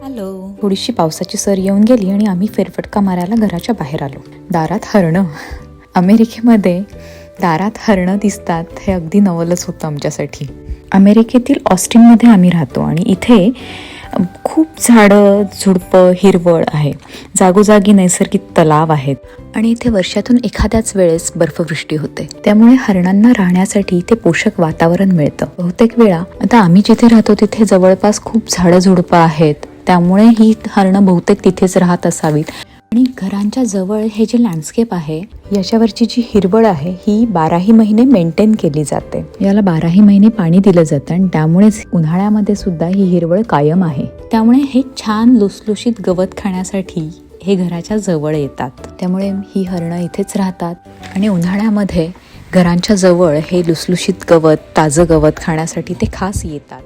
Hello. थोडीशी पावसाची sir येऊन गेली आणि आम्ही फेरफटका मारायला घराच्या बाहेर आलो. दारात हरणं. अमेरिकेमध्ये दारात हरणं दिसतात हे अगदी नवलच होतं आमच्यासाठी. अमेरिकेतील ऑस्टिनमध्ये आम्ही राहतो आणि इथे खूप झाडं झुडपं हिरवळ आहे. जागोजागी नैसर्गिक तलाव आहेत आणि इथे वर्षातून एखाद्याच वेळेस बर्फवृष्टी होते. त्यामुळे हरणांना राहण्यासाठी ते पोषक वातावरण मिळतं. बहुतेक वेळा आता आम्ही जिथे राहतो तिथे जवळपास खूप झाडं झुडपं आहेत, त्यामुळे ही हरणं बहुतेक तिथेच राहत असावीत. आणि घरांच्या जवळ हे जे लँडस्केप आहे याच्यावरची जी हिरवळ आहे ही 12ही महिने मेंटेन केली जाते. याला 12ही महिने पाणी दिलं जातं आणि त्यामुळेच उन्हाळ्यामध्ये सुद्धा ही हिरवळ कायम आहे. त्यामुळे हे छान लुसलुशीत गवत खाण्यासाठी हे घराच्या जवळ येतात. त्यामुळे ही हरणं इथेच राहतात आणि उन्हाळ्यामध्ये घरांच्या जवळ हे लुसलुशीत गवत ताजं गवत खाण्यासाठी ते खास येतात.